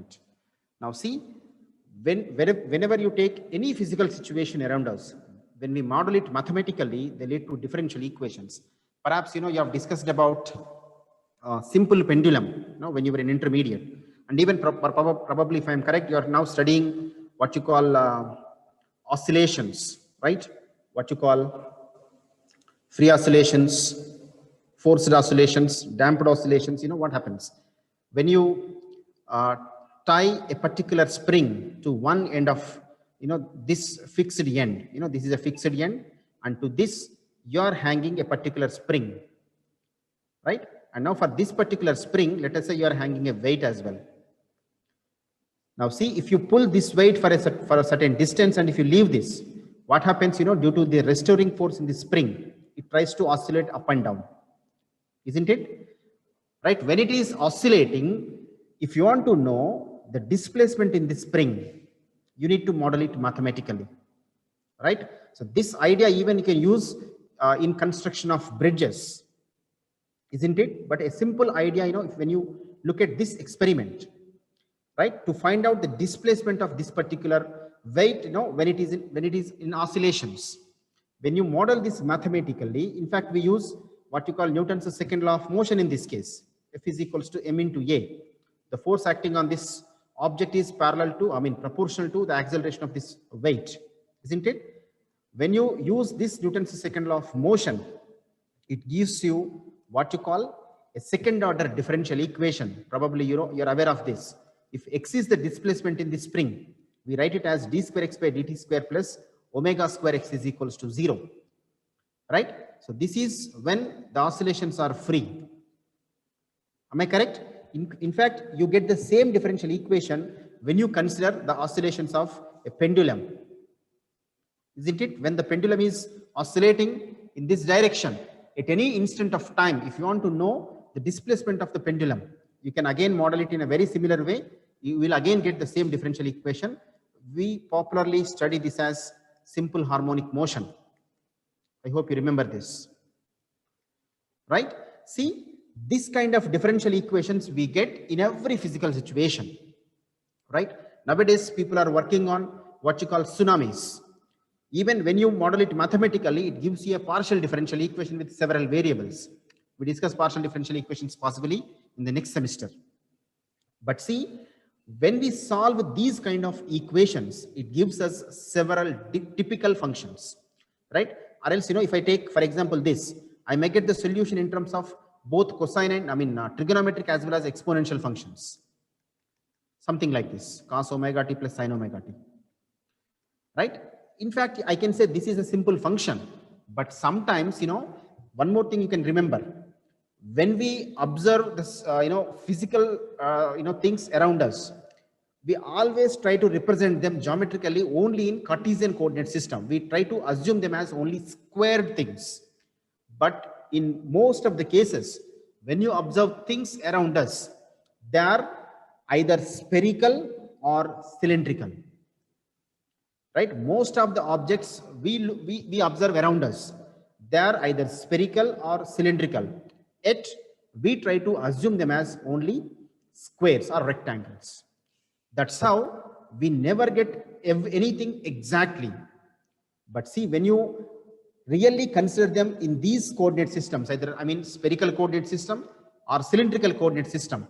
Right. Now see, whenever you take any physical situation around us, when we model it mathematically, they lead to differential equations. Perhaps you have discussed about simple pendulum, when you were in intermediate, and even probably, if I'm correct, you are now studying what you call oscillations, right? What you call free oscillations, forced oscillations, damped oscillations. What happens when you tie a particular spring to one end of this fixed end. This is a fixed end, and to this you are hanging a particular spring, right? And now for this particular spring, let us say you are hanging a weight as well. Now see, if you pull this weight for a certain distance, and if you leave this, what happens? Due to the restoring force in the spring, it tries to oscillate up and down, isn't it? Right? When it is oscillating, if you want to know the displacement in the spring, you need to model it mathematically, right? So this idea even you can use in construction of bridges, isn't it? But a simple idea, when you look at this experiment, right, to find out the displacement of this particular weight, when it is in oscillations, when you model this mathematically, in fact, we use what you call Newton's second law of motion in this case. F is equals to m into a. The force acting on this object is proportional to the acceleration of this weight, isn't it? When you use this Newton's second law of motion, it gives you what you call a second order differential equation. Probably you're aware of this. If x is the displacement in the spring, we write it as d square x by dt square plus omega square x is equals to 0, right? So this is when the oscillations are free. Am I correct? In fact, you get the same differential equation when you consider the oscillations of a pendulum, isn't it? When the pendulum is oscillating in this direction, at any instant of time, if you want to know the displacement of the pendulum, you can again model it in a very similar way. You will again get the same differential equation. We popularly study this as simple harmonic motion. I hope you remember this, right? See, this kind of differential equations we get in every physical situation, right? Nowadays, people are working on what you call tsunamis. Even when you model it mathematically, it gives you a partial differential equation with several variables. We discuss partial differential equations possibly in the next semester. But see, when we solve these kind of equations, it gives us several typical functions, right? Or else, if I take, for example, this, I may get the solution in terms of both cosine and, trigonometric as well as exponential functions. Something like this, cos omega t plus sin omega t, right? In fact, I can say this is a simple function, but sometimes, one more thing you can remember, when we observe this, physical, things around us, we always try to represent them geometrically only in Cartesian coordinate system. We try to assume them as only squared things. But in most of the cases, when you observe things around us, they are either spherical or cylindrical. Right? Most of the objects we observe around us, they are either spherical or cylindrical. Yet, we try to assume them as only squares or rectangles. That's how we never get anything exactly. But see, when you really consider them in these coordinate systems, either spherical coordinate system or cylindrical coordinate system,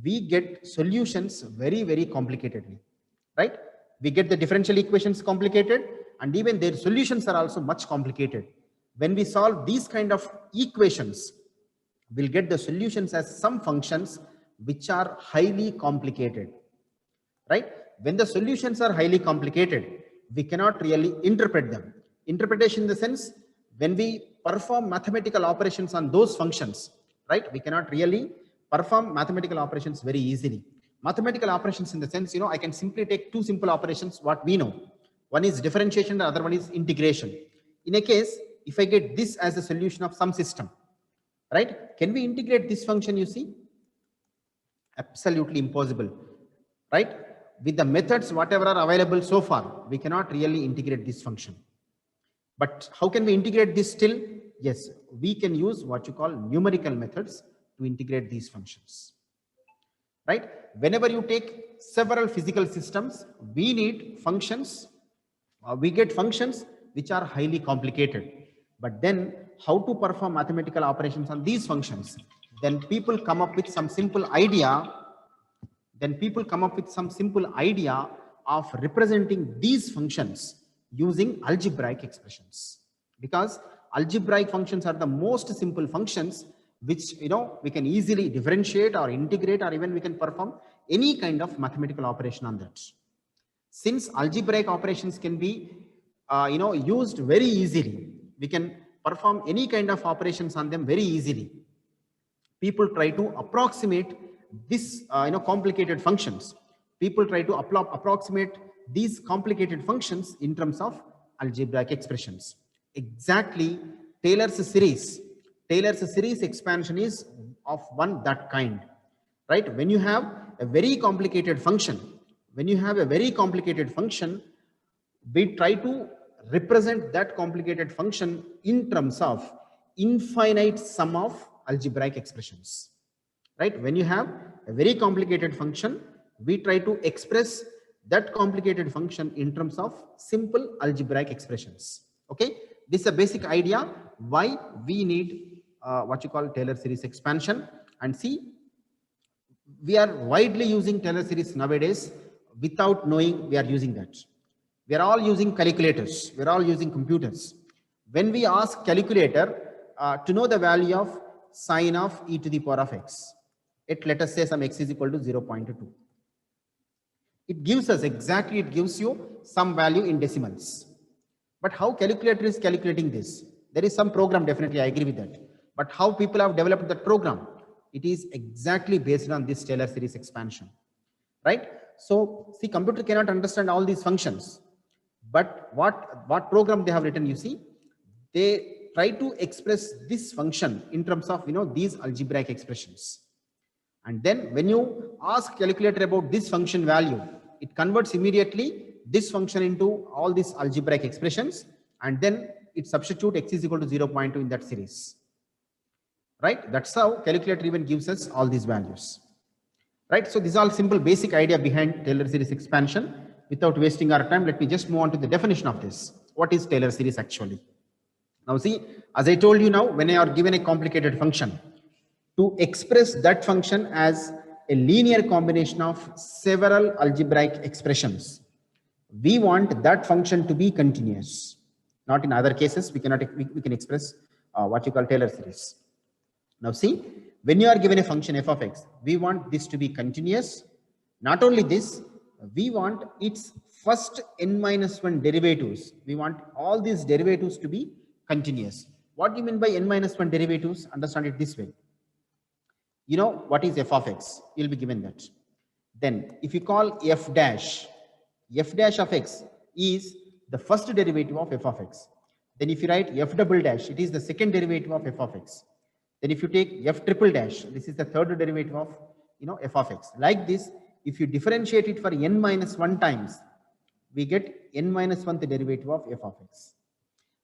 we get solutions very, very complicatedly, right? We get the differential equations complicated, and even their solutions are also much complicated. When we solve these kind of equations, we'll get the solutions as some functions which are highly complicated, right? When the solutions are highly complicated, we cannot really interpret them. Interpretation in the sense, when we perform mathematical operations on those functions, right? We cannot really perform mathematical operations very easily. Mathematical operations in the sense, I can simply take two simple operations, what we know. One is differentiation, the other one is integration. In a case, if I get this as a solution of some system, right? Can we integrate this function, you see? Absolutely impossible, right? With the methods, whatever are available so far, we cannot really integrate this function. But how can we integrate this still? Yes, we can use what you call numerical methods to integrate these functions. right? Whenever you take several physical systems, we need functions, we get functions which are highly complicated. But then how to perform mathematical operations on these functions? Then people come up with some simple idea of representing these functions using algebraic expressions, because algebraic functions are the most simple functions which we can easily differentiate or integrate, or even we can perform any kind of mathematical operation on that. Since algebraic operations can be used very easily, we can perform any kind of operations on them very easily. People try to approximate this complicated functions. People try to approximate these complicated functions in terms of algebraic expressions. Exactly, Taylor's series expansion is of one that kind, right? When you have a very complicated function, we try to represent that complicated function in terms of infinite sum of algebraic expressions, right? When you have a very complicated function, we try to express that complicated function in terms of simple algebraic expressions. Okay, this is a basic idea why we need what you call Taylor series expansion. And see, we are widely using Taylor series nowadays without knowing we are using that. We are all using calculators. We are all using computers. When we ask calculator to know the value of sine of e to the power of x, let us say some x is equal to 0.2. It gives you some value in decimals. But how calculator is calculating this? There is some program, definitely, I agree with that. But how people have developed that program? It is exactly based on this Taylor series expansion, right? So, see, computer cannot understand all these functions. But what program they have written, you see, they try to express this function in terms of these algebraic expressions. And then when you ask calculator about this function value, it converts immediately this function into all these algebraic expressions, and then it substitutes x is equal to 0.2 in that series, right? That's how calculator even gives us all these values, right? So this is all simple basic idea behind Taylor series expansion. Without wasting our time, let me just move on to the definition of this. What is Taylor series actually? Now see, as I told you, now when I are given a complicated function, to express that function as a linear combination of several algebraic expressions, we want that function to be continuous. Not in other cases, we can express what you call Taylor series. Now see, when you are given a function f of x, we want this to be continuous. Not only this, we want its first n-1 derivatives. We want all these derivatives to be continuous. What do you mean by n-1 derivatives? Understand it this way. You know what is f of x? You'll be given that. Then if you call f dash of x is the first derivative of f of x. Then if you write f double dash, it is the second derivative of f of x. Then if you take f triple dash, this is the third derivative of f of x. Like this, if you differentiate it for n-1 times, we get n-1th derivative of f of x,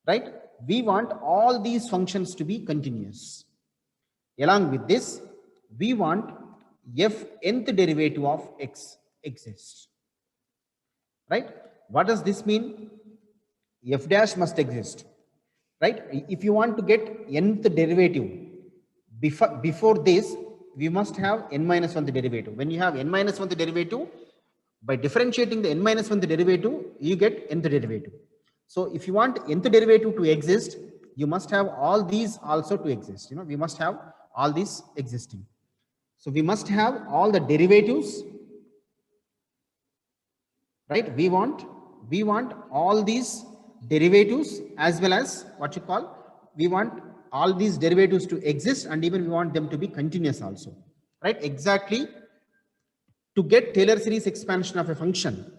right? We want all these functions to be continuous. Along with this, we want f(n)th derivative of x exists, right? What does this mean? F dash must exist, right? If you want to get nth derivative, before this, we must have n-1th derivative. When you have n-1th derivative, by differentiating the n-1th derivative, you get nth derivative. So if you want nth derivative to exist, you must have all these also to exist. We must have all these existing. So we must have all the derivatives, right? We want all these derivatives, as well as what you call, we want all these derivatives to exist, and even we want them to be continuous also, right? Exactly. To get Taylor series expansion of a function,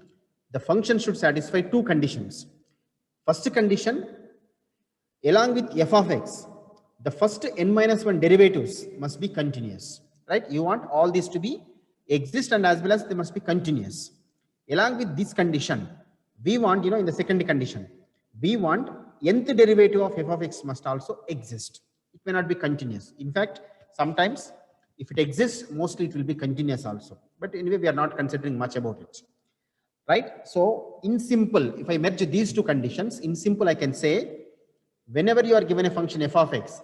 the function should satisfy two conditions. First condition, along with f of x, the first n-1 derivatives must be continuous, right? You want all these to be exist, and as well as they must be continuous. Along with this condition, we want, in the second condition, we want nth derivative of f of x must also exist. It may not be continuous. In fact, sometimes If it exists, mostly it will be continuous also. But anyway, we are not considering much about it. Right? So in simple, if I merge these two conditions, in simple, I can say, whenever you are given a function f of x,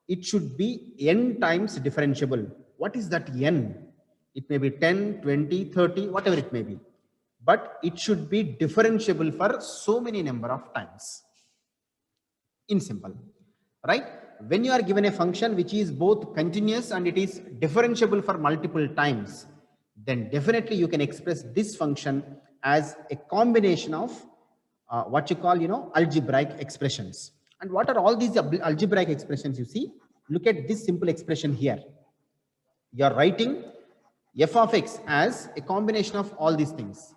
it should be n times differentiable. What is that n? It may be 10, 20, 30, whatever it may be. But it should be differentiable for so many number of times. In simple, right? When you are given a function which is both continuous and it is differentiable for multiple times, then definitely you can express this function as a combination of what you call, algebraic expressions. And what are all these algebraic expressions? You see, look at this simple expression here. You are writing f of x as a combination of all these things.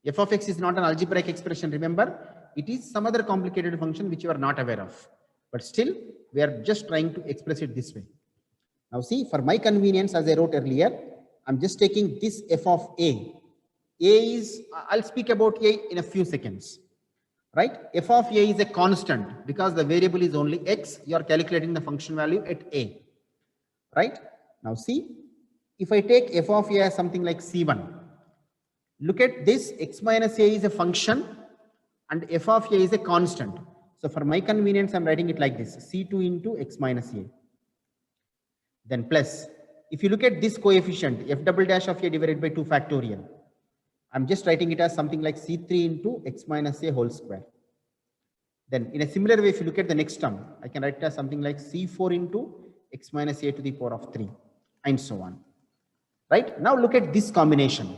F of x is not an algebraic expression, remember. It is some other complicated function which you are not aware of. But still, we are just trying to express it this way. Now see, for my convenience, as I wrote earlier, I'm just taking this f of a. A is, I'll speak about a in a few seconds. Right? F of a is a constant because the variable is only x. You are calculating the function value at a. Right? Now see, if I take f of a as something like c1, look at this, x minus a is a function and f of a is a constant. So for my convenience, I'm writing it like this, c2 into x minus a. Then plus, if you look at this coefficient, f double dash of a divided by 2 factorial, I'm just writing it as something like c3 into x minus a whole square. Then in a similar way, if you look at the next term, I can write it as something like c4 into x minus a to the power of 3 and so on. Right? Now look at this combination.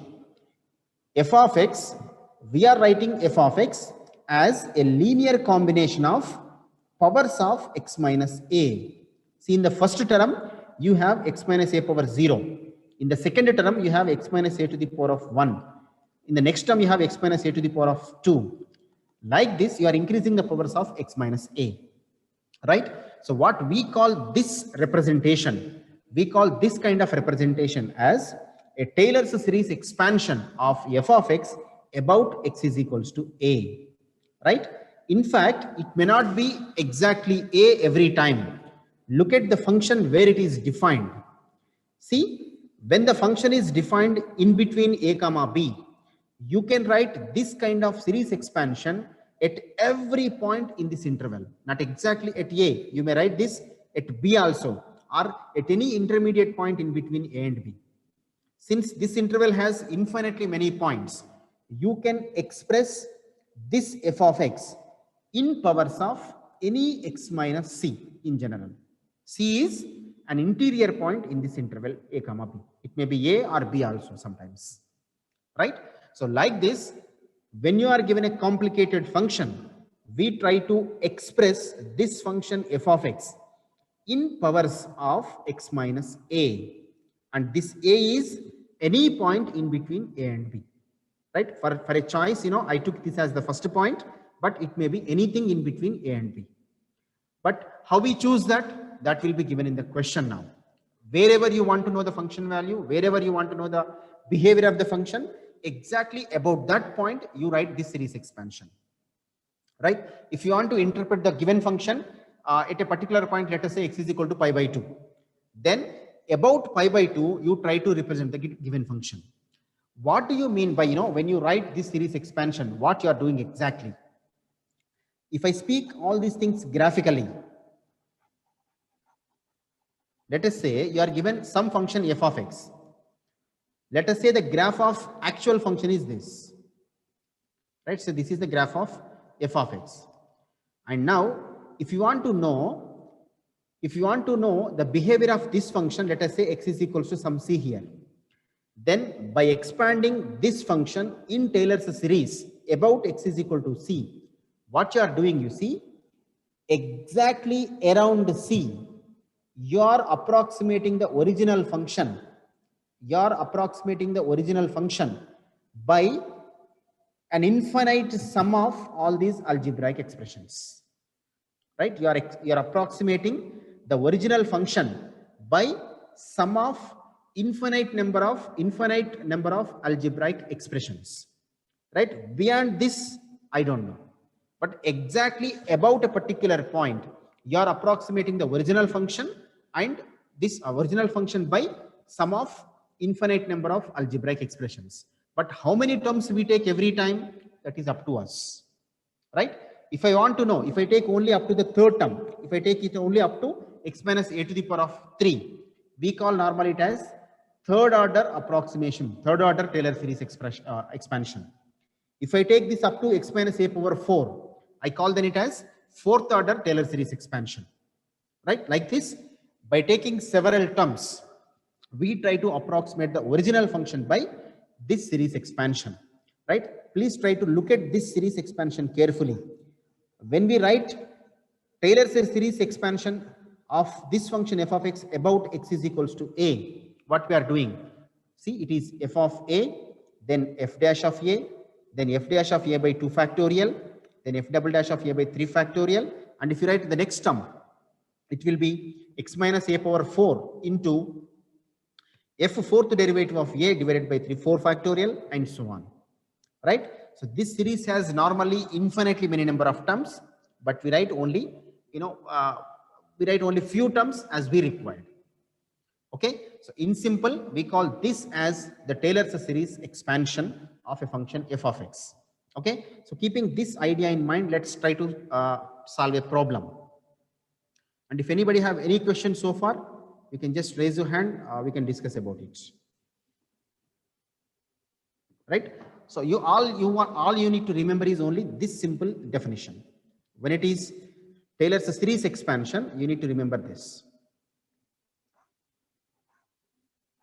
F of x, we are writing f of x as a linear combination of powers of x minus a. See, in the first term, you have x minus a power 0. In the second term, you have x minus a to the power of 1. In the next term, you have x minus a to the power of 2. Like this, you are increasing the powers of x minus a. Right? So what we call this representation, we call this kind of representation as a Taylor's series expansion of f of x about x is equals to a. Right? In fact, it may not be exactly a every time. Look at the function where it is defined. See, when the function is defined in between a comma b, you can write this kind of series expansion at every point in this interval. Not exactly at a. You may write this at b also, or at any intermediate point in between a and b. Since this interval has infinitely many points, you can express this f of x in powers of any x minus c in general. C is an interior point in this interval a comma b. It may be a or b also sometimes. Right? So like this, when you are given a complicated function, we try to express this function f of x in powers of x minus a. And this a is any point in between a and b. Right? For a choice, I took this as the first point, but it may be anything in between a and b. But how we choose that, that will be given in the question now. Wherever you want to know the function value, wherever you want to know the behavior of the function, exactly about that point, you write this series expansion. Right? If you want to interpret the given function at a particular point, let us say x is equal to pi by 2. Then about pi by 2, you try to represent the given function. What do you mean by, when you write this series expansion, what you are doing exactly? If I speak all these things graphically, let us say you are given some function f of x. Let us say the graph of actual function is this. Right? So this is the graph of f of x. And now, if you want to know the behavior of this function, let us say x is equals to some c here. Then by expanding this function in Taylor's series about x is equal to c, what you are doing, you see, exactly around c, you are approximating the original function. You are approximating the original function by an infinite sum of all these algebraic expressions. Right? You are approximating the original function by sum of infinite number of algebraic expressions. Right? Beyond this, I don't know. But exactly about a particular point, you are approximating the original function and this original function by sum of infinite number of algebraic expressions. But how many terms we take every time, that is up to us, right? If I want to know, if I take only up to the third term, if I take it only up to x minus a to the power of 3, we call normally it as third order approximation, third order Taylor series expansion. If I take this up to x minus a power 4, I call then it as fourth order Taylor series expansion, right? Like this, by taking several terms, we try to approximate the original function by this series expansion, right? Please try to look at this series expansion carefully. When we write Taylor series expansion of this function f of x about x is equals to a, what we are doing? See, it is f of a, then f dash of a, then f dash of a by 2 factorial, then f double dash of a by 3 factorial, and if you write the next term, it will be x minus a power 4 into f fourth derivative of a divided by 3 4 factorial, and so on, right? So this series has normally infinitely many number of terms, but we write only, we write only few terms as we required. Okay, so in simple, we call this as the Taylor series expansion of a function f of x. Okay, so keeping this idea in mind, let's try to solve a problem. And if anybody have any questions so far, you can just raise your hand. We can discuss about it. Right? So all you need to remember is only this simple definition. When it is Taylor's series expansion, you need to remember this.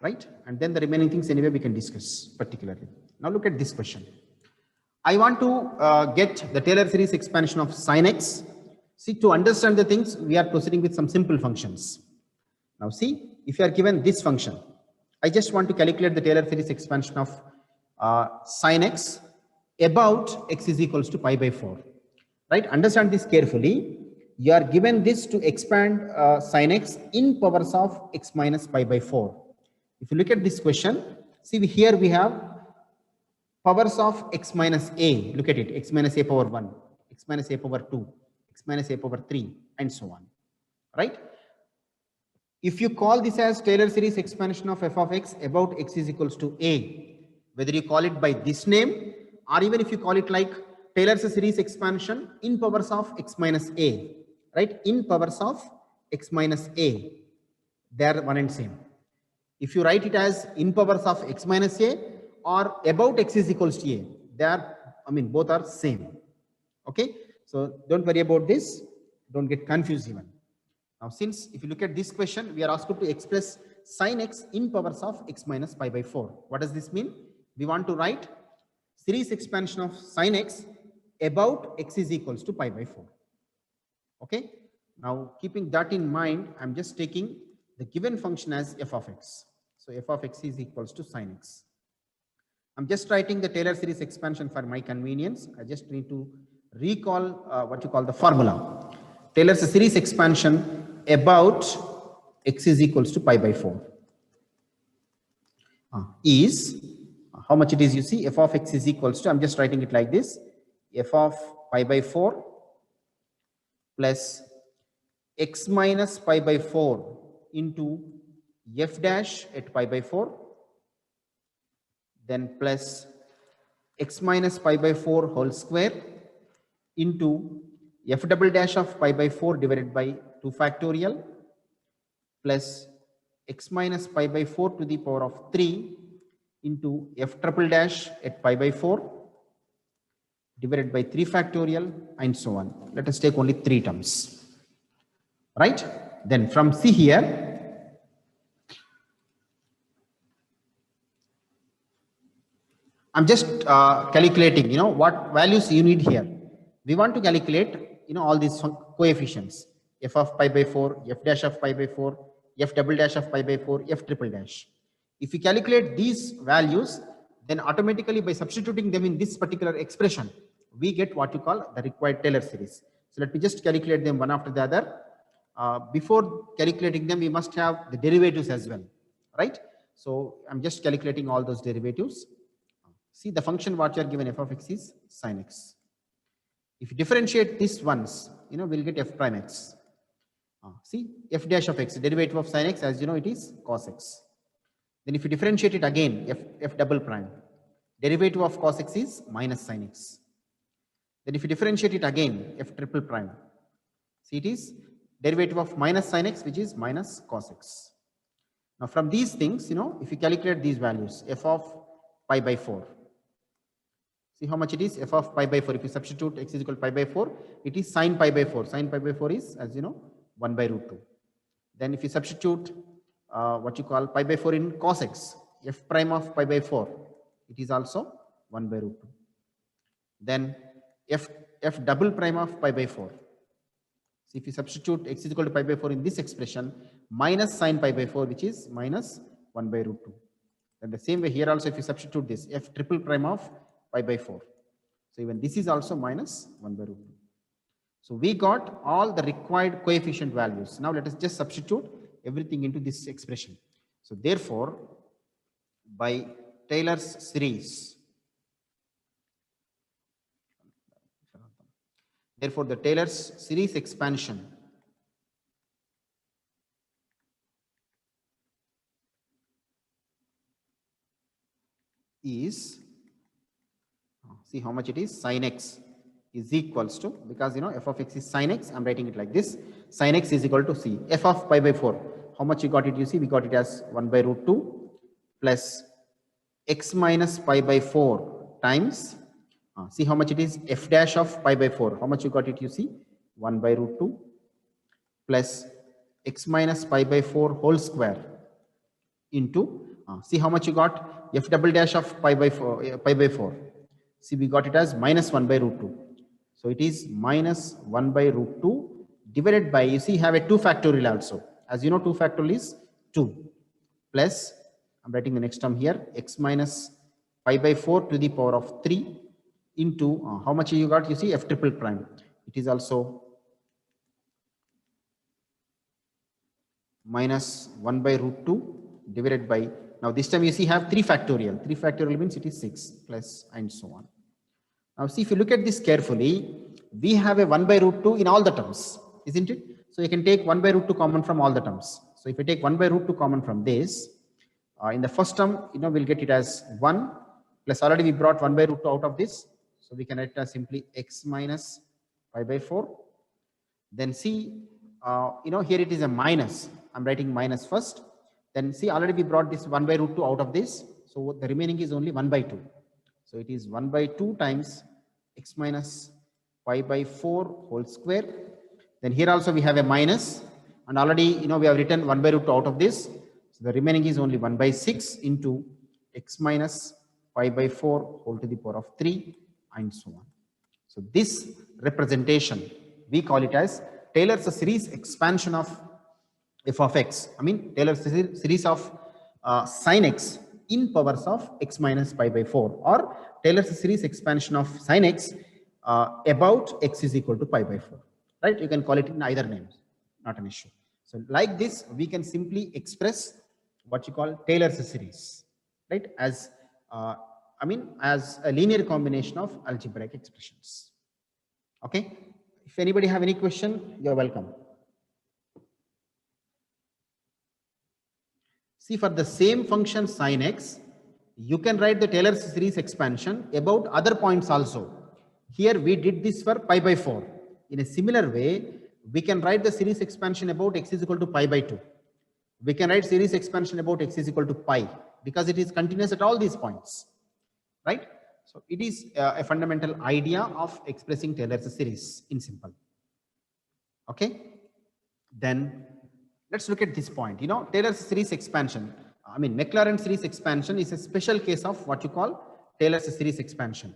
Right? And then the remaining things anyway we can discuss particularly. Now look at this question. I want to get the Taylor series expansion of sin x. See, to understand the things, we are proceeding with some simple functions. Now see, if you are given this function, I just want to calculate the Taylor series expansion of sin x about x is equals to pi by 4. Right? Understand this carefully. You are given this to expand sin x in powers of x minus pi by 4. If you look at this question, see here we have powers of x minus a. Look at it, x minus a power 1, x minus a power 2, x minus a power 3, and so on. Right? If you call this as Taylor series expansion of f of x about x is equals to a, whether you call it by this name or even if you call it like Taylor's series expansion in powers of x minus a, right? In powers of x minus a, they are one and same. If you write it as in powers of x minus a or about x is equals to a, they are, both are same. Okay, so don't worry about this. Don't get confused even. Now, since if you look at this question, we are asked to express sin x in powers of x minus pi by 4. What does this mean? We want to write series expansion of sin x about x is equals to pi by 4. Okay. Now, keeping that in mind, I'm just taking the given function as f of x. So f of x is equals to sin x. I'm just writing the Taylor series expansion for my convenience. I just need to recall what you call the formula. Taylor's series expansion about x is equals to pi by 4 is how much it is, you see, f of x is equals to, I'm just writing it like this, f of pi by 4 plus x minus pi by 4 into f dash at pi by 4, then plus x minus pi by 4 whole square into f double dash of pi by 4 divided by 2 factorial plus x minus pi by 4 to the power of 3 into f triple dash at pi by 4 divided by 3 factorial, and so on. Let us take only 3 terms. Right? Then from C here, I'm just calculating, what values you need here. We want to calculate, all these coefficients, f of pi by 4, f dash of pi by 4, f double dash of pi by 4, f triple dash. If you calculate these values, then automatically by substituting them in this particular expression, we get what you call the required Taylor series. So let me just calculate them one after the other. Before calculating them, we must have the derivatives as well, right? So I'm just calculating all those derivatives. See, the function what you are given f of x is sin x. If you differentiate these ones, we'll get f prime x. See, f dash of x, derivative of sin x, as you know, it is cos x. Then if you differentiate it again, f double prime, derivative of cos x is minus sin x. Then if you differentiate it again, f triple prime, see it is derivative of minus sin x, which is minus cos x. Now from these things, if you calculate these values, f of pi by 4, see how much it is, f of pi by 4. If you substitute x is equal to pi by 4, it is sin pi by 4. Sin pi by 4 is, as you know, 1 by root 2. Then if you substitute what you call pi by 4 in cos x, f prime of pi by 4, it is also 1 by root 2. Then f double prime of pi by 4. So if you substitute x is equal to pi by 4 in this expression, minus sin pi by 4, which is minus 1 by root 2. Then the same way here also, if you substitute this, f triple prime of pi by 4. So even this is also minus 1 by root 2. So we got all the required coefficient values. Now let us just substitute everything into this expression. So therefore, by Taylor's series, therefore the Taylor's series expansion is, see how much it is, sin x is equals to, because f of x is sin x, I'm writing it like this, sin x is equal to, see, f of pi by 4, how much you got it, you see, we got it as 1 by root 2 plus x minus pi by 4 times, see how much it is, f dash of pi by 4, how much you got it, you see, 1 by root 2 plus x minus pi by 4 whole square into, see how much you got, f double dash of pi by 4, see we got it as minus 1 by root 2. So it is minus 1 by root 2 divided by, you see, have a 2 factorial also. As you know, 2 factorial is 2 plus, I'm writing the next term here, x minus pi by 4 to the power of 3 into, how much you got, you see, f triple prime. It is also minus 1 by root 2 divided by, now this time you see have 3 factorial. 3 factorial means it is 6 plus and so on. Now see, if you look at this carefully, we have a 1 by root 2 in all the terms, isn't it? So you can take 1 by root 2 common from all the terms. So if you take 1 by root 2 common from this, in the first term, we'll get it as 1 plus, already we brought 1 by root 2 out of this. So we can write it as simply x minus pi by 4. Then see, here it is a minus. I'm writing minus first. Then see, already we brought this 1 by root 2 out of this. So the remaining is only 1 by 2. So it is 1 by 2 times x minus pi by 4 whole square. Then here also we have a minus. And already, we have written 1 by root 2 out of this. So the remaining is only 1 by 6 into x minus pi by 4 whole to the power of 3 and so on. So this representation, we call it as Taylor's series expansion of f of x. I mean, Taylor's series of sin x in powers of x minus pi by 4, or Taylor's series expansion of sin x about x is equal to pi by 4. Right? You can call it in either names, not an issue. So like this, we can simply express what you call Taylor's series, right? As as a linear combination of algebraic expressions. Okay. If anybody have any question, you're welcome. See, for the same function sin x, you can write the Taylor's series expansion about other points also. Here we did this for pi by 4. In a similar way, we can write the series expansion about x is equal to pi by 2. We can write series expansion about x is equal to pi because it is continuous at all these points, right? So it is a fundamental idea of expressing Taylor's series in simple. Okay. Then let's look at this point. Taylor's series expansion. Mclaren series expansion is a special case of what you call Taylor's series expansion.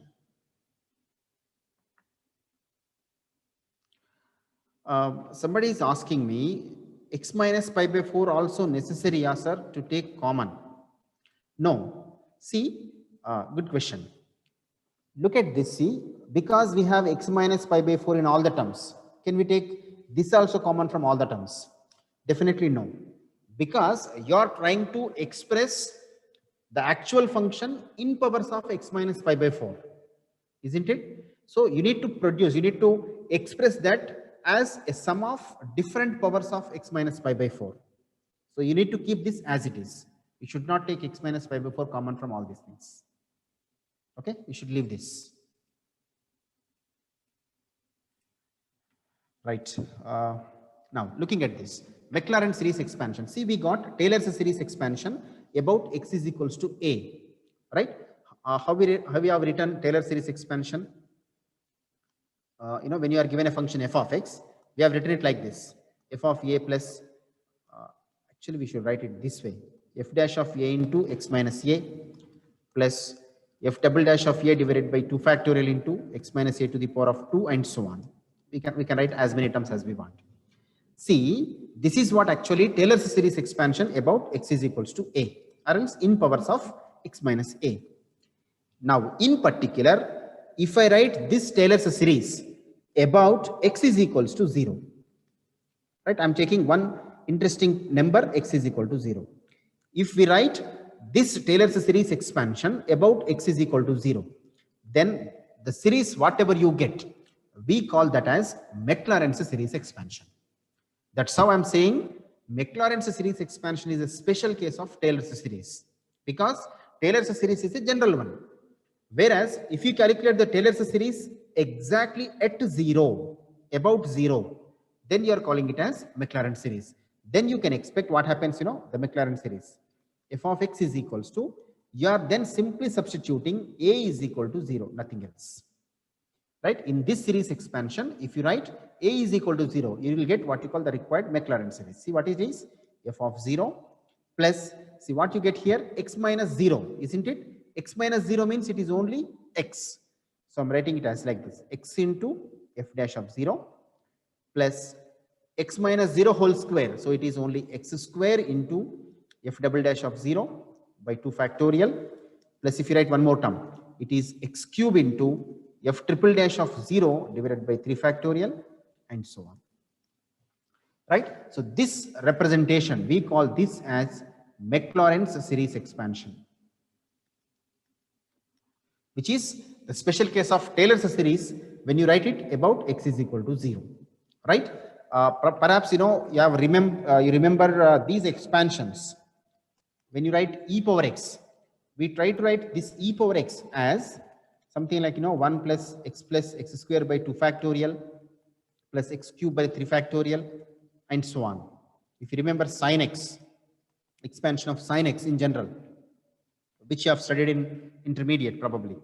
Somebody is asking me, x minus pi by 4 also necessary, sir, to take common? No. See, good question. Look at this, see, because we have x minus pi by 4 in all the terms, can we take this also common from all the terms? Definitely no. Because you are trying to express the actual function in powers of x minus pi by 4, isn't it? So you need to produce, you need to express that as a sum of different powers of x minus pi by 4. So you need to keep this as it is. You should not take x minus pi by 4 common from all these things. Okay, you should leave this. Right. Now, looking at this, Mclaren series expansion. See, we got Taylor's series expansion about x is equals to a. Right? How we have written Taylor series expansion? When you are given a function f of x, we have written it like this: f of a plus. Actually, we should write it this way: f dash of a into x minus a plus f double dash of a divided by 2 factorial into x minus a to the power of 2, and so on. We can write as many terms as we want. See, this is what actually Taylor's series expansion about x is equals to a, or else in powers of x minus a. Now, in particular, if I write this Taylor's series about x is equals to 0, right? I'm taking one interesting number, x is equal to 0. If we write this Taylor's series expansion about x is equal to 0, then the series, whatever you get, we call that as Mclaren's series expansion. That's how I'm saying Mclaren's series expansion is a special case of Taylor's series, because Taylor's series is a general one. Whereas if you calculate the Taylor's series exactly at 0, about 0, then you are calling it as Mclaren series. Then you can expect what happens, the Mclaren series. F of x is equals to, you are then simply substituting a is equal to 0, nothing else. Right? In this series expansion, if you write a is equal to 0, you will get what you call the required Mclaren series. See what it is? F of 0 plus, see what you get here, x minus 0, isn't it? X minus 0 means it is only x. So I'm writing it as like this: x into f dash of 0 plus x minus 0 whole square. So it is only x square into f double dash of 0 by 2 factorial, plus if you write one more term, it is x cube into f triple dash of 0 divided by 3 factorial, and so on. Right? So this representation, we call this as Mclaren's series expansion, which is the special case of Taylor's series when you write it about x is equal to 0. Right? Perhaps you have you remember these expansions. When you write e power x, we try to write this e power x as something like 1 plus x square by 2 factorial plus x cube by 3 factorial, and so on. If you remember sin x, expansion of sin x in general, which you have studied in intermediate probably,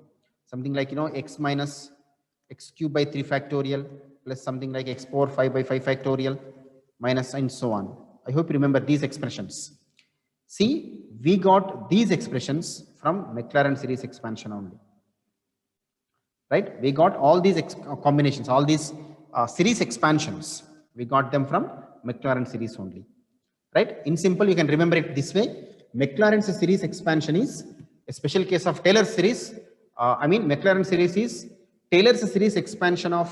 something like x minus x cube by 3 factorial plus something like x power 5 by 5 factorial minus, and so on. I hope you remember these expressions. See, we got these expressions from Mclaren series expansion only. Right? We got all these combinations, all these series expansions, we got them from Mclaren series only. Right? In simple, you can remember it this way: Mclaren's series expansion is a special case of Taylor's series. Mclaren series is Taylor's series expansion of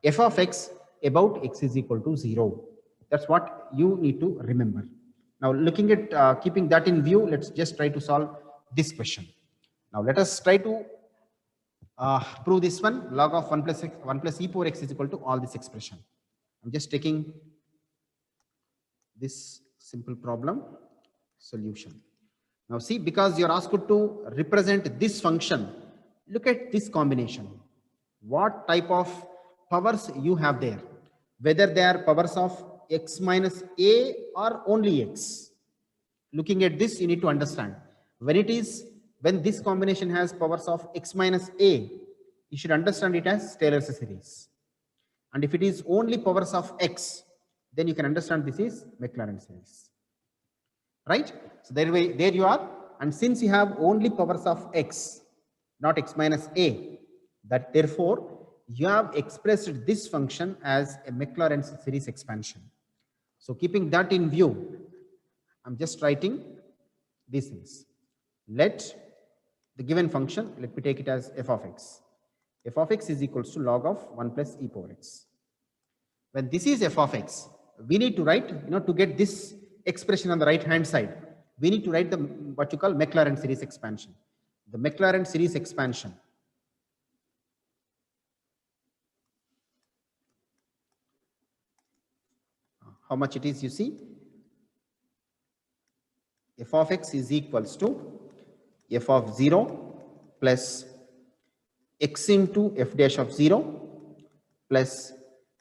f of x about x is equal to 0. That's what you need to remember. Now, looking at keeping that in view, let's just try to solve this question. Now, let us try to prove this one: log of 1 plus e power x is equal to all this expression. I'm just taking this simple problem solution. Now see, because you're asked to represent this function, look at this combination. What type of powers you have there? Whether they are powers of x minus a or only x. Looking at this, you need to understand. When this combination has powers of x minus a, you should understand it as Taylor's series. And if it is only powers of x, then you can understand this is Mclaren series. Right? So there you are. And since you have only powers of x, not x minus a, that therefore you have expressed this function as a Mclaren series expansion. So keeping that in view, I'm just writing these things. Let the given function, let me take it as f of x. F of x is equals to log of 1 plus e power x. When this is f of x, we need to write, to get this expression on the right hand side, we need to write the what you call Mclaren series expansion. The Mclaren series expansion how much it is, you see, f of x is equals to f of 0 plus x into f dash of 0 plus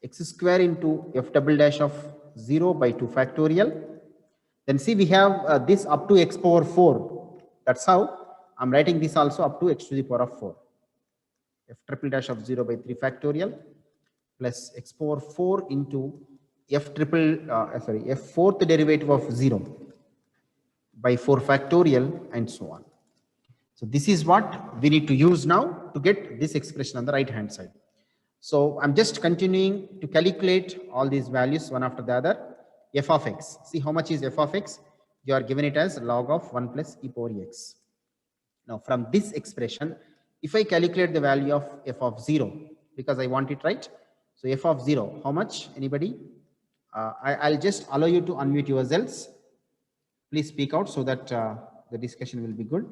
x square into f double dash of 0 by 2 factorial. Then see, we have this up to x power 4. That's how I'm writing this also up to x to the power of 4. F triple dash of 0 by 3 factorial plus x power 4 into f fourth derivative of 0 by 4 factorial and so on. So this is what we need to use now to get this expression on the right hand side. So I'm just continuing to calculate all these values one after the other. F of x. See how much is f of x? You are given it as log of 1 plus e power x. Now from this expression, if I calculate the value of f of 0, because I want it right. So f of 0, how much? Anybody? I'll just allow you to unmute yourselves. Please speak out so that the discussion will be good.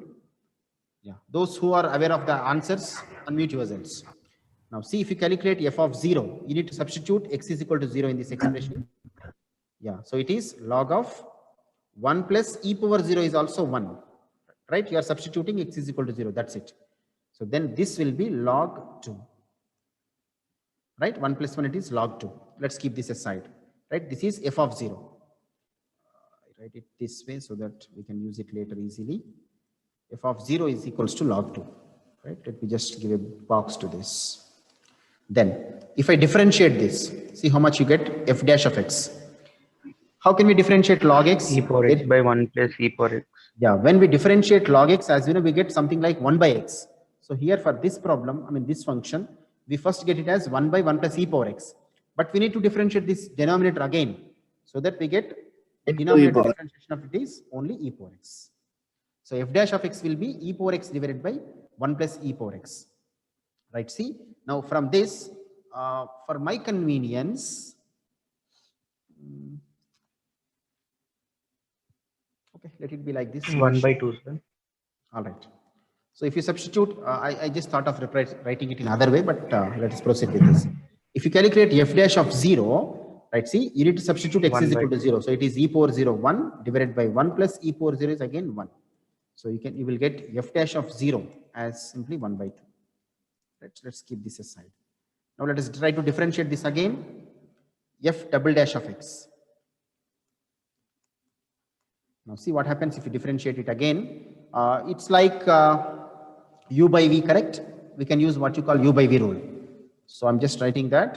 Yeah, those who are aware of the answers, unmute yourselves. Now see, if you calculate f of 0, you need to substitute x is equal to 0 in this expression. Yeah, so it is log of 1 plus e power 0 is also 1, right? You are substituting x is equal to 0, that's it. So then this will be log 2, right? 1 plus 1, it is log 2. Let's keep this aside, right? This is f of 0. I write it this way so that we can use it later easily. F of 0 is equals to log 2, right? Let me just give a box to this. Then if I differentiate this, see how much you get f dash of x. How can we differentiate log x? E power x by 1 plus e power x. Yeah, when we differentiate log x, as you know, we get something like 1 by x. So here for this problem, I mean this function, we first get it as 1 by 1 plus e power x. But we need to differentiate this denominator again, so that we get the denominator differentiation of it is only e power x. So f dash of x will be e power x divided by 1 plus e power x. Right, see? Now from this, for my convenience, okay, let it be like this. 1 by 2, sir. All right. So if you substitute, I just thought of writing it in other way, but let us proceed with this. If you calculate f dash of 0, right, see, you need to substitute x is equal to 0. So it is e power 0, 1 divided by 1 plus e power 0 is again 1. So you will get f dash of 0 as simply 1 by 2. Let's keep this aside. Now let us try to differentiate this again. F double dash of x. Now see what happens if you differentiate it again. It's like u by v, correct? We can use what you call u by v rule. So I'm just writing that.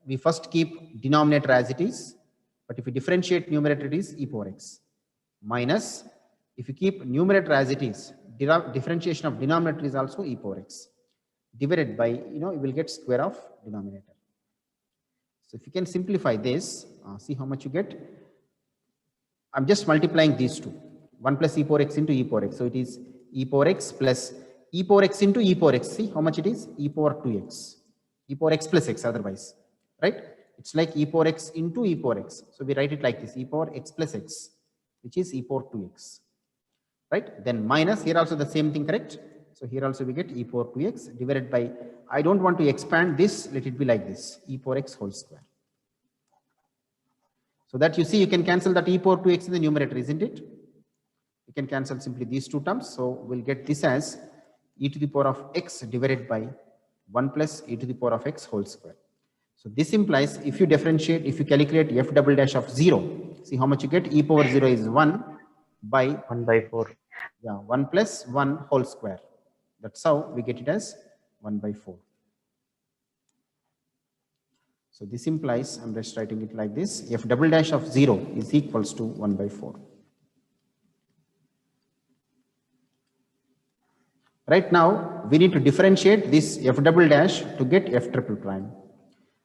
We first keep denominator as it is, but if you differentiate numerator, it is e power x. Minus, if you keep numerator as it is, differentiation of denominator is also e power x. Divided by, you will get square of denominator. So if you can simplify this, see how much you get. I'm just multiplying these two, 1 plus e power x into e power x. So it is e power x plus e power x into e power x. See how much it is? E power 2x, e power x plus x otherwise, right? It's like e power x into e power x. So we write it like this, e power x plus x, which is e power 2x, right? Then minus, here also the same thing, correct? So here also we get e power 2x divided by, I don't want to expand this, let it be like this, e power x whole square. So that you see, you can cancel that e power 2x in the numerator, isn't it? You can cancel simply these two terms. So we'll get this as e to the power of x divided by 1 plus e to the power of x whole square. So this implies if you differentiate, if you calculate f double dash of 0, see how much you get? E power 0 is 1 by 1 by 4. Yeah, 1 plus 1 whole square. That's how we get it as 1 by 4. So this implies, I'm just writing it like this, f double dash of 0 is equals to 1 by 4. Right now, we need to differentiate this f double dash to get f triple prime.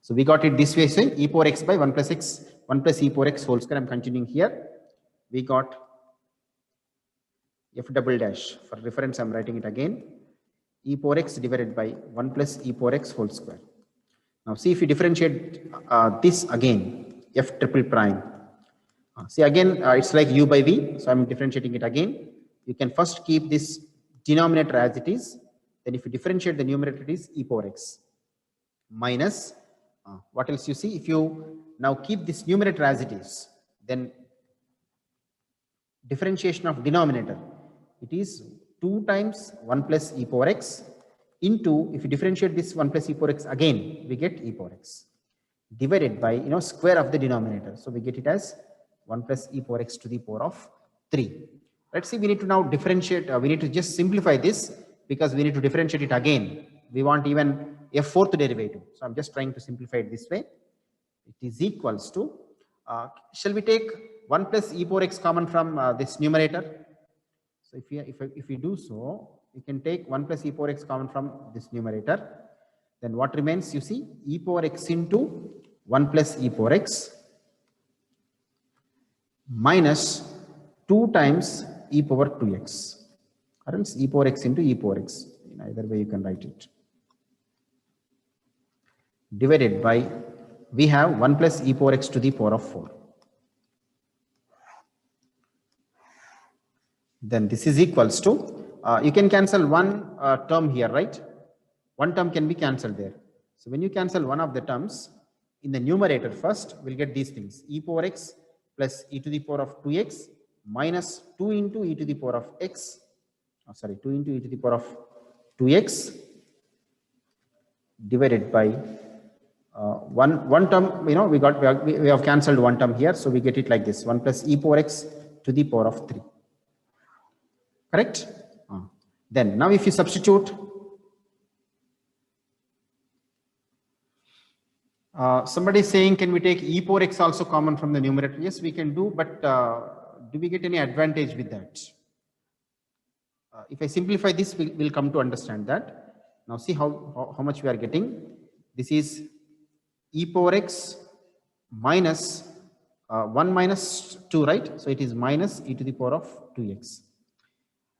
So we got it this way, say e power x by 1 plus x, 1 plus e power x whole square. I'm continuing here. We got f double dash. For reference, I'm writing it again. E power x divided by 1 plus e power x whole square. Now see if you differentiate this again, f triple prime. See again, it's like u by v. So I'm differentiating it again. You can first keep this denominator as it is. Then if you differentiate the numerator, it is e power x. Minus, what else you see? If you now keep this numerator as it is, then differentiation of denominator, it is 2 times 1 plus e power x into, if you differentiate this 1 plus e power x again, we get e power x divided by, square of the denominator. So we get it as 1 plus e power x to the power of 3. Let's see, we need to now differentiate, we need to just simplify this because we need to differentiate it again. We want even a fourth derivative. So I'm just trying to simplify it this way. It is equals to, shall we take 1 plus e power x common from this numerator? So if we do so, you can take 1 plus e power x common from this numerator. Then what remains, you see, e power x into 1 plus e power x minus 2 times e power 2x, or else e power x into e power x. In either way you can write it. Divided by, we have 1 plus e power x to the power of 4. Then this is equals to, you can cancel one term here, right? One term can be cancelled there. So when you cancel one of the terms, in the numerator first, we'll get these things. E power x plus e to the power of 2x minus 2 into e to the power of x, 2 into e to the power of 2x divided by one term, we have cancelled one term here. So we get it like this, 1 plus e power x to the power of 3. Correct? Then now if you substitute, somebody is saying, can we take e power x also common from the numerator? Yes, we can do, but do we get any advantage with that? If I simplify this, we'll come to understand that. Now see how much we are getting. This is e power x minus 1 minus 2, right? So it is minus e to the power of 2x.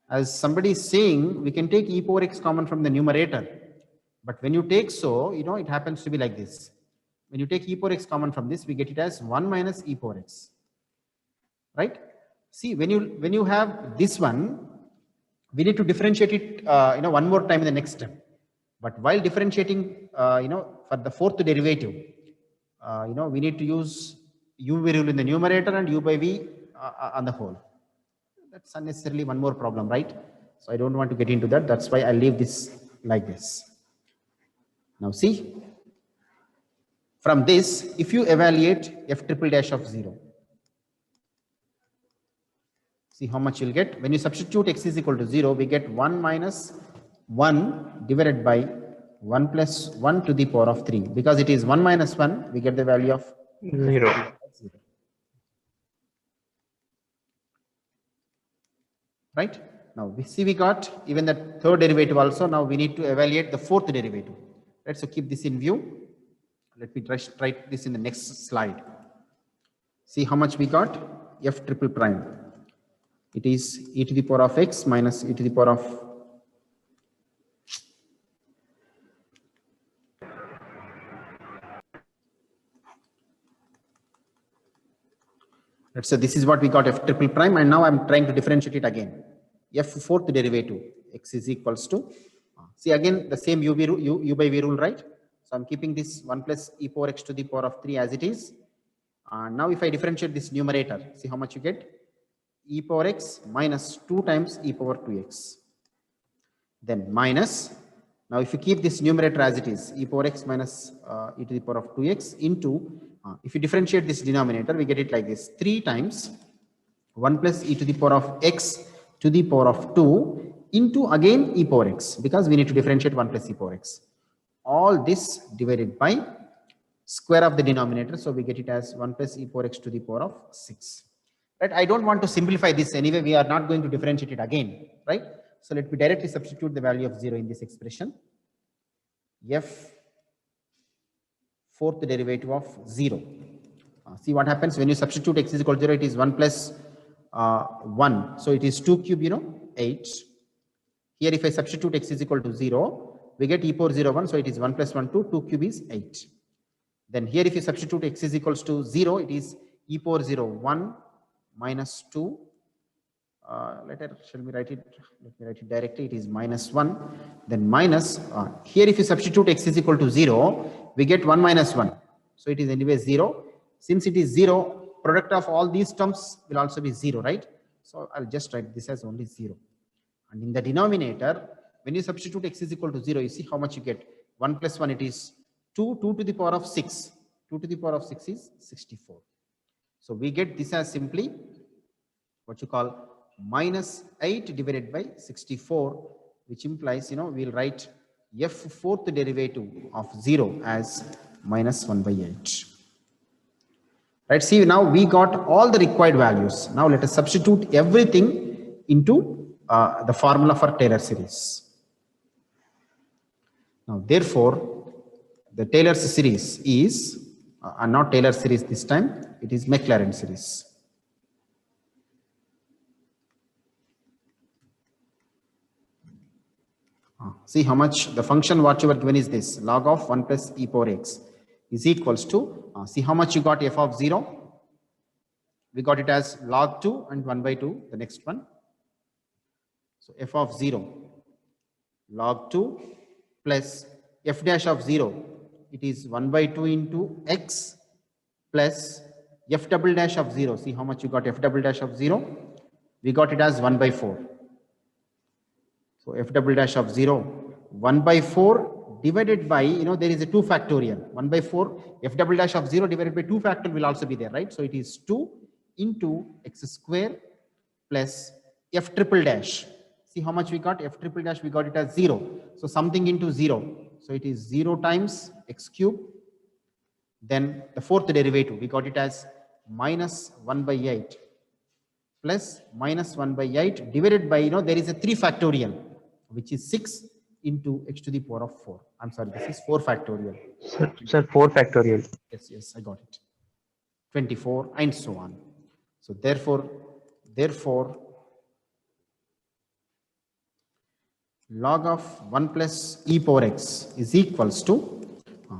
As somebody is saying, we can take e power x common from the numerator. But when you take so, it happens to be like this. When you take e power x common from this, we get it as 1 minus e power x. Right? See, when you have this one, we need to differentiate it, one more time in the next step. But while differentiating, for the fourth derivative, we need to use u by rule in the numerator and u by v on the whole. That's unnecessarily one more problem, right? So I don't want to get into that. That's why I leave this like this. Now see, from this, if you evaluate f triple dash of 0, see how much you'll get. When you substitute x is equal to 0, we get 1 minus 1 divided by 1 plus 1 to the power of 3. Because it is 1 minus 1, we get the value of 0. Right? Now we see we got even the third derivative also. Now we need to evaluate the fourth derivative. Right? So keep this in view. Let me write this in the next slide. See how much we got? F triple prime. It is e to the power of x minus e to the power of let's say this is what we got, f triple prime, and now I'm trying to differentiate it again. F fourth derivative, x is equals to, see again the same u by v rule, right? So I'm keeping this 1 plus e power x to the power of 3 as it is. Now if I differentiate this numerator, see how much you get? E power x minus 2 times e power 2x. Then minus, now if you keep this numerator as it is, e power x minus e to the power of 2x into, if you differentiate this denominator, we get it like this, 3 times 1 plus e to the power of x to the power of 2 into again e power x, because we need to differentiate 1 plus e power x. All this divided by square of the denominator, so we get it as 1 plus e power x to the power of 6. Right? I don't want to simplify this anyway, we are not going to differentiate it again, right? So let me directly substitute the value of 0 in this expression. F fourth derivative of 0. See what happens when you substitute x is equal to 0, it is 1 plus 1. So it is 2 cube, 8. Here if I substitute x is equal to 0, we get e power 0, 1. So it is 1 plus 1, 2. 2 cube is 8. Then here if you substitute x is equals to 0, it is e power 0, 1 minus 2. Shall we write it? Let me write it directly. It is minus 1. Then minus, here if you substitute x is equal to 0, we get 1 minus 1. So it is anyway 0. Since it is 0, product of all these terms will also be 0, right? So I'll just write this as only 0. And in the denominator, when you substitute x is equal to 0, you see how much you get. 1 plus 1, it is 2, 2 to the power of 6. 2 to the power of 6 is 64. So we get this as simply what you call minus 8 divided by 64, which implies, we'll write f fourth derivative of 0 as minus 1 by 8. Right, see, now we got all the required values. Now let us substitute everything into the formula for Taylor series. Now, therefore, the Taylor series is, not Taylor series this time, it is Mclaren series. See how much the function what you were given is this, log of 1 plus e power x is equals to, see how much you got f of 0. We got it as log 2 and 1 by 2, the next one. So f of 0, log 2 plus f dash of 0, it is 1 by 2 into x plus f double dash of 0. See how much you got f double dash of 0. We got it as 1 by 4. So f double dash of 0, 1 by 4 divided by, there is a 2 factorial. 1 by 4, f double dash of 0 divided by 2 factorial will also be there, right? So it is 2 into x square plus f triple dash. See how much we got? F triple dash, we got it as 0. So something into 0. So it is 0 times x cube. Then the fourth derivative, we got it as minus 1 by 8 plus minus 1 by 8 divided by, there is a 3 factorial, which is 6 into x to the power of 4. I'm sorry, this is 4 factorial. Sir, 4 factorial. Yes, I got it. 24 and so on. So therefore, log of 1 plus e power x is equals to,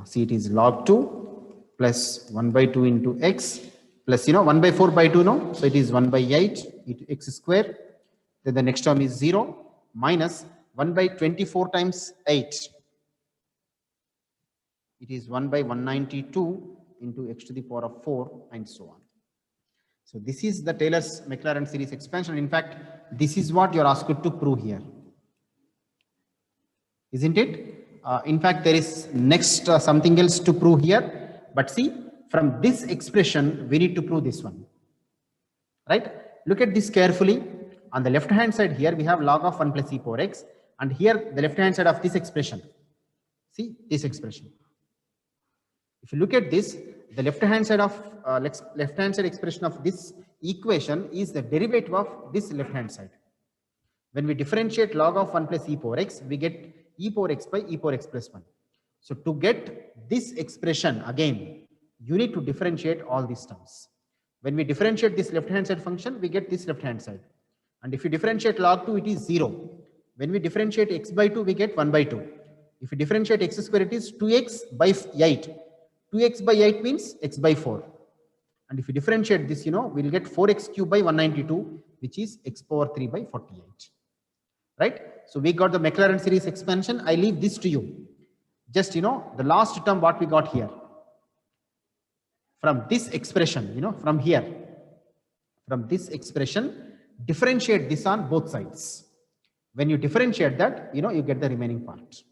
see, it is log 2 plus 1 by 2 into x plus, 1 by 4 by 2, no? So it is 1 by 8 into x square. Then the next term is 0 minus 1 by 24 times 8. It is 1 by 192 into x to the power of 4 and so on. So this is the Taylor's Mclaren series expansion. In fact, this is what you're asked to prove here. Isn't it? In fact, there is next something else to prove here. But see, from this expression, we need to prove this one. Right? Look at this carefully. On the left hand side here, we have log of 1 plus e power x. And here, the left hand side of this expression. See, this expression. If you look at this, the left hand side expression of this equation is the derivative of this left hand side. When we differentiate log of 1 plus e power x, we get e power x by e power x plus 1. So to get this expression again, you need to differentiate all these terms. When we differentiate this left hand side function, we get this left hand side. And if you differentiate log 2, it is 0. When we differentiate x by 2, we get 1 by 2. If you differentiate x square, it is 2x by 8. 2x by 8 means x by 4. And if you differentiate this, we'll get 4x cube by 192, which is x power 3 by 48. Right? So we got the Mclaren series expansion. I leave this to you. Just, the last term what we got here. From this expression, from here. From this expression, differentiate this on both sides. When you differentiate that, you get the remaining part.